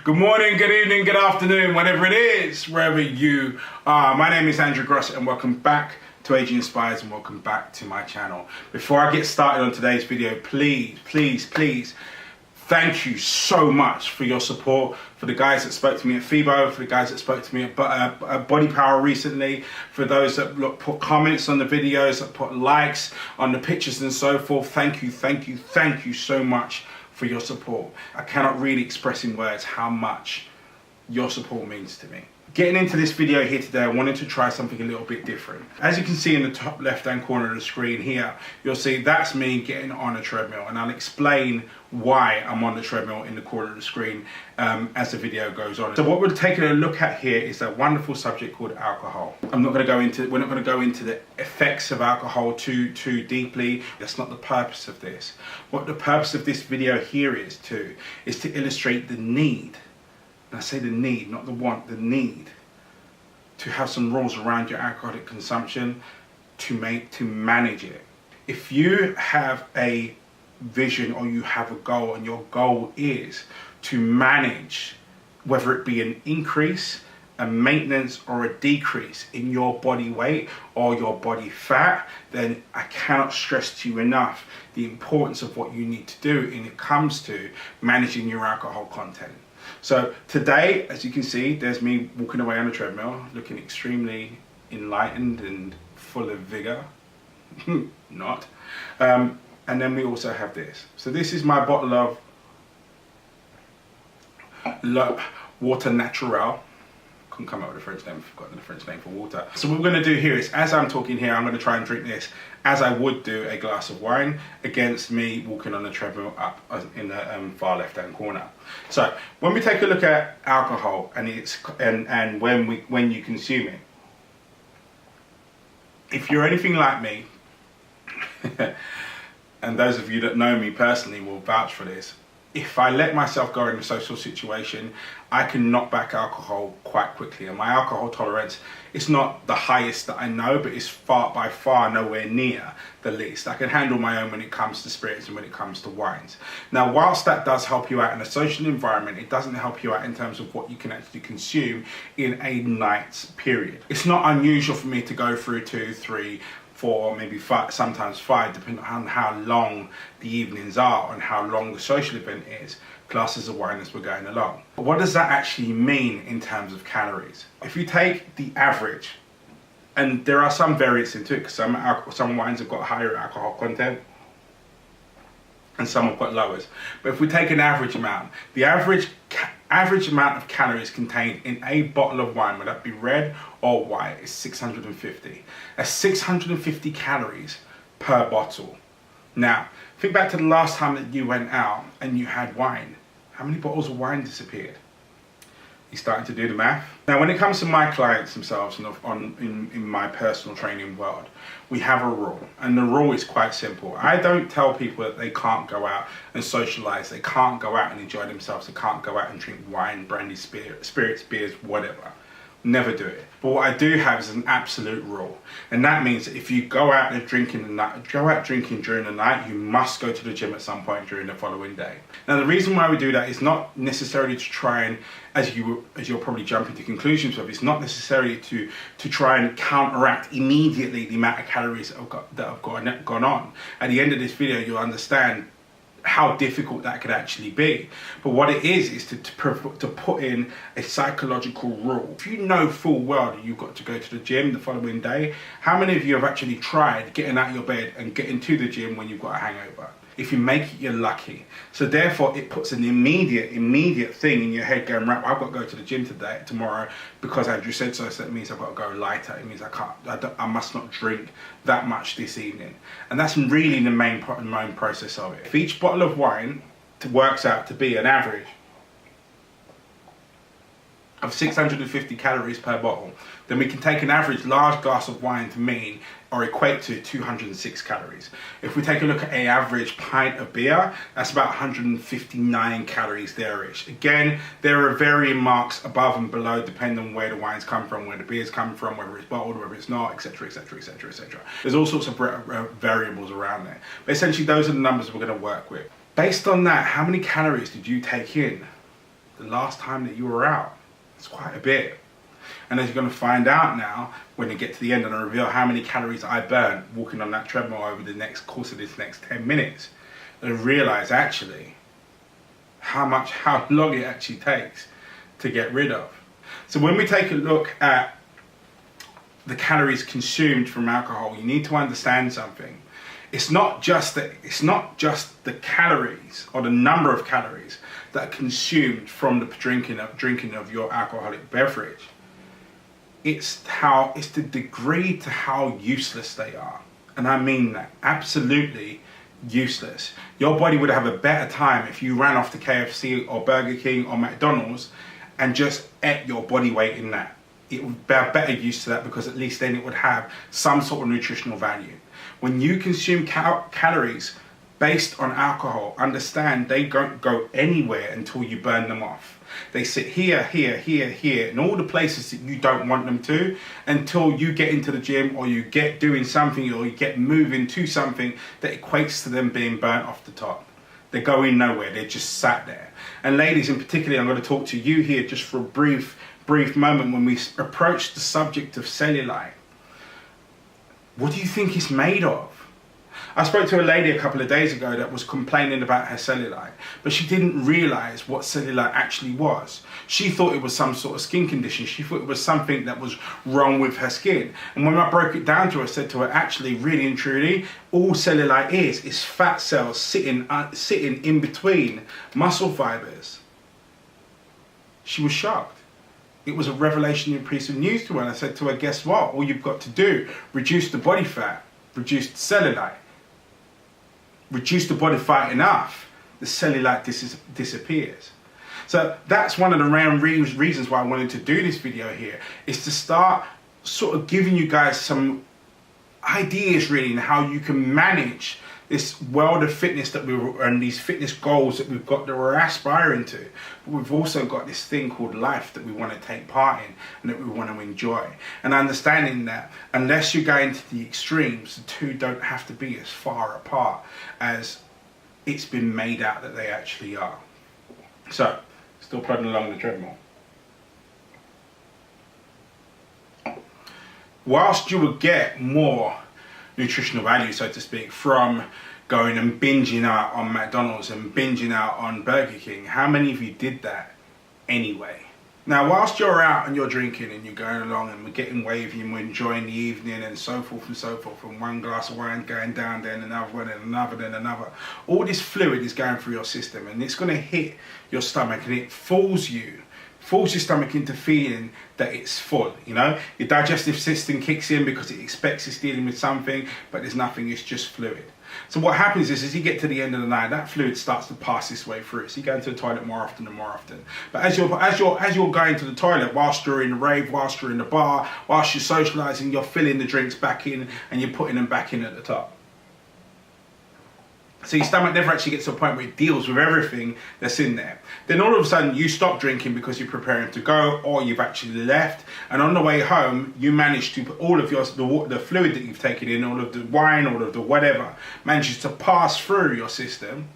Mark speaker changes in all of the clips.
Speaker 1: Good morning, good evening, good afternoon, whatever it is, wherever you are. My name is Andrew Gross and welcome back to Aging Inspires and welcome back to my channel. Before I get started on today's video, please, thank you so much for your support, for the guys that spoke to me at FIBO, for the guys that spoke to me at Body Power recently, for those that put comments on the videos, that put likes on the pictures and so forth. Thank you so much for your support. I cannot really express in words how much your support means to me. Getting into this video here today, I wanted to try something a little bit different. As you can see in the top left hand corner of the screen here, you'll see that's me getting on a treadmill, and I'll explain why I'm on the treadmill in the corner of the screen as the video goes on. So what we're taking a look at here is that wonderful subject called alcohol. We're not going to go into the effects of alcohol too deeply. That's not the purpose of this. What the purpose of this video here is to illustrate the need. And I say the need, not the want, the need to have some rules around your alcoholic consumption to manage it. If you have a vision or you have a goal and your goal is to manage, whether it be an increase, a maintenance or a decrease in your body weight or your body fat, then I cannot stress to you enough the importance of what you need to do when it comes to managing your alcohol content. So today, as you can see, there's me walking away on a treadmill, looking extremely enlightened and full of vigor. Not. And then we also have this. So this is my bottle of water naturel. Couldn't come up with a French name, I've forgotten the French name for water. So what we're going to do here is, as I'm talking here, I'm going to try and drink this as I would do a glass of wine, against me walking on the treadmill up in the far left hand corner. So when we take a look at alcohol and when you consume it, if you're anything like me, and those of you that know me personally will vouch for this, if I let myself go in a social situation, I can knock back alcohol quite quickly. And my alcohol tolerance is not the highest that I know, but it's by far nowhere near the least. I can handle my own when it comes to spirits and when it comes to wines. Now, whilst that does help you out in a social environment, it doesn't help you out in terms of what you can actually consume in a night's period. It's not unusual for me to go through 2, 3, 4, maybe 5, sometimes 5, depending on how long the evenings are and how long the social event is, glasses of wine as we're going along. But what does that actually mean in terms of calories? If you take the average, and there are some variants into it, because some wines have got higher alcohol content and some have got lowers. But if we take an average amount, the average amount of calories contained in a bottle of wine, whether that be red or white, is 650. That's 650 calories per bottle. Now, think back to the last time that you went out and you had wine. How many bottles of wine disappeared? You starting to do the math? Now, when it comes to my clients themselves in my personal training world, we have a rule, and the rule is quite simple. I don't tell people that they can't go out and socialize, they can't go out and enjoy themselves, they can't go out and drink wine, brandy, spirits, beers, whatever. Never do it. But what I do have is an absolute rule, and that means that if you go out and drinking during the night, you must go to the gym at some point during the following day. Now, the reason why we do that is not necessarily to try and, as you'll probably jump into conclusions of, it's not necessarily to try and counteract immediately the amount of calories that have gone on. At the end of this video, you'll understand how difficult that could actually be. But what it is to put in a psychological rule. If you know full well that you've got to go to the gym the following day, how many of you have actually tried getting out of your bed and getting to the gym when you've got a hangover? If you make it, you're lucky. So therefore, it puts an immediate thing in your head going, right, I've got to go to the gym tomorrow, because Andrew said so. So that means I've got to go lighter. It means I must not drink that much this evening. And that's really the main process of it. If each bottle of wine works out to be an average of 650 calories per bottle, then we can take an average large glass of wine to mean or equate to 206 calories. If we take a look at an average pint of beer, that's about 159 calories there-ish. Again, there are varying marks above and below depending on where the wines come from, where the beers come from, whether it's bottled, whether it's not, etc, etc, etc, etc. There's all sorts of variables around there. But essentially, those are the numbers we're going to work with. Based on that, how many calories did you take in? the last time that you were out? It's quite a bit. And as you're going to find out now, when you get to the end and I reveal how many calories I burn walking on that treadmill over the next course of this next 10 minutes, and realize actually how long it actually takes to get rid of. So when we take a look at the calories consumed from alcohol, you need to understand something. It's not just the calories or the number of calories that are consumed from the drinking of your alcoholic beverage. It's the degree to how useless they are. And I mean that, absolutely useless. Your body would have a better time if you ran off to KFC or Burger King or McDonald's and just ate your body weight in that. It would bear better use to that, because at least then it would have some sort of nutritional value. When you consume calories based on alcohol, understand they don't go anywhere until you burn them off. They sit here, here, here, here, in all the places that you don't want them to, until you get into the gym or you get doing something or you get moving to something that equates to them being burnt off the top. They're going nowhere, they're just sat there. And ladies in particular, I'm going to talk to you here just for a brief moment when we approach the subject of cellulite. What do you think it's made of? I spoke to a lady a couple of days ago that was complaining about her cellulite, but she didn't realize what cellulite actually was. She thought it was some sort of skin condition. She thought it was something that was wrong with her skin. And when I broke it down to her, I said to her, actually, really and truly, all cellulite is fat cells sitting in between muscle fibers. She was shocked. It was a revelation piece of news to her. And I said to her, guess what? All you've got to do, reduce the body fat, reduce the cellulite. Reduce the body fat enough, the cellulite disappears. So that's one of the main reasons why I wanted to do this video here, is to start sort of giving you guys some ideas really in how you can manage this world of fitness and these fitness goals that we've got that we're aspiring to. But we've also got this thing called life that we want to take part in and that we want to enjoy. And understanding that unless you go into the extremes, the two don't have to be as far apart as it's been made out that they actually are. So, still plodding along the treadmill. Whilst you will get more nutritional value, so to speak, from going and binging out on McDonald's and binging out on Burger King, how many of you did that anyway? Now, whilst you're out and you're drinking and you're going along and we're getting wavy and we're enjoying the evening and so forth, and one glass of wine going down, then another one, and another, then another, all this fluid is going through your system and it's going to hit your stomach and it fools your stomach into feeling that it's full, you know? Your digestive system kicks in because it expects it's dealing with something, but there's nothing, it's just fluid. So what happens is, as you get to the end of the night, that fluid starts to pass this way through. So you go into the toilet more often and more often. But as you're going to the toilet, whilst you're in the rave, whilst you're in the bar, whilst you're socialising, you're filling the drinks back in and you're putting them back in at the top. So your stomach never actually gets to a point where it deals with everything that's in there. Then all of a sudden you stop drinking because you're preparing to go, or you've actually left, and on the way home you manage to put all of the fluid that you've taken in, all of the wine, all of the whatever, manages to pass through your system,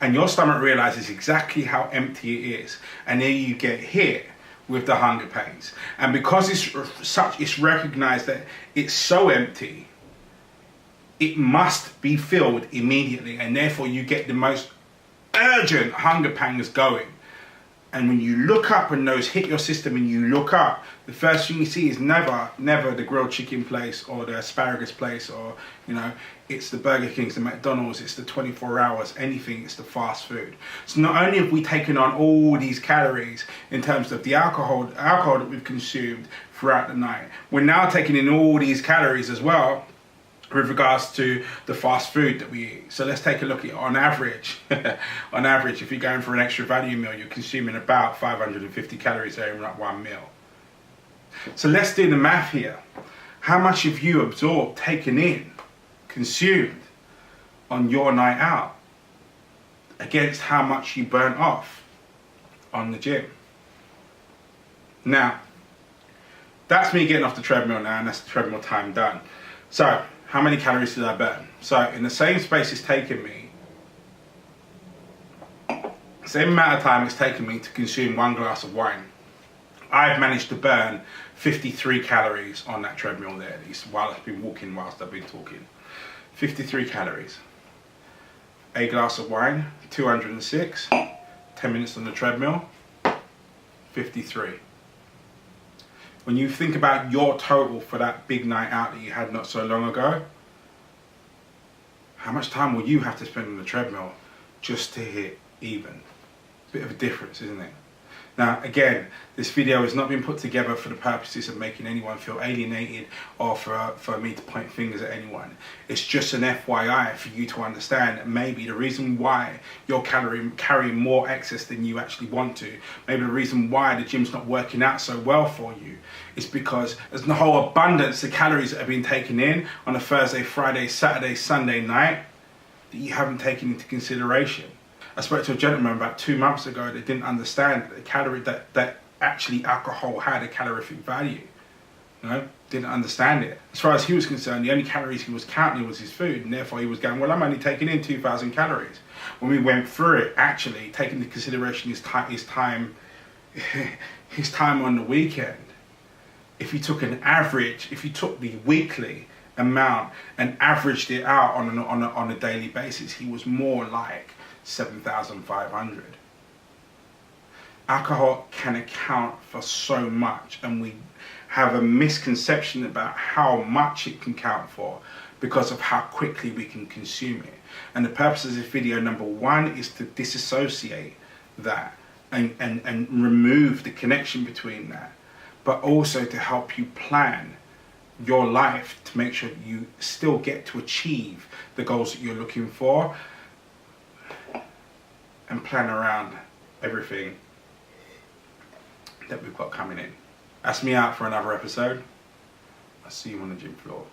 Speaker 1: and your stomach realizes exactly how empty it is, and then you get hit with the hunger pains. And because it's recognized that it's so empty, it must be filled immediately, and therefore you get the most urgent hunger pangs going. And when you look up and those hit your system and you look up, the first thing you see is never the grilled chicken place or the asparagus place, or, you know, it's the Burger Kings, the McDonald's, it's the 24 hours, anything, it's the fast food. So not only have we taken on all these calories in terms of the alcohol that we've consumed throughout the night, we're now taking in all these calories as well with regards to the fast food that we eat. So let's take a look at, on average, if you're going for an extra value meal, you're consuming about 550 calories in that one meal. So let's do the math here. How much have you absorbed, taken in, consumed on your night out against how much you burnt off on the gym? Now, that's me getting off the treadmill now, and that's the treadmill time done. So, how many calories did I burn? So in the same space it's taken me Same amount of time it's taken me to consume 1 glass of wine, I've managed to burn 53 calories on that treadmill there, at least while I've been walking, whilst I've been talking. 53 calories. A glass of wine, 206. 10 minutes on the treadmill, 53. When you think about your total for that big night out that you had not so long ago, how much time will you have to spend on the treadmill just to hit even? Bit of a difference, isn't it? Now, again, this video has not been put together for the purposes of making anyone feel alienated or for me to point fingers at anyone. It's just an FYI for you to understand that maybe the reason why you're carrying more excess than you actually want to, maybe the reason why the gym's not working out so well for you, is because there's a whole abundance of calories that have been taken in on a Thursday, Friday, Saturday, Sunday night that you haven't taken into consideration. I spoke to a gentleman about 2 months ago that didn't understand the calorie that actually alcohol had a calorific value. You know, didn't understand it. As far as he was concerned, the only calories he was counting was his food, and therefore he was going, well, I'm only taking in 2,000 calories. When we went through it, actually taking into consideration his time on the weekend, if you took an average, if you took the weekly amount and averaged it out on a daily basis, he was more like 7,500. Alcohol can account for so much, and we have a misconception about how much it can count for because of how quickly we can consume it. And the purpose of this video, number one, is to disassociate that and remove the connection between that, but also to help you plan your life to make sure you still get to achieve the goals that you're looking for, and plan around everything that we've got coming in. Ask me out for another episode. I'll see you on the gym floor.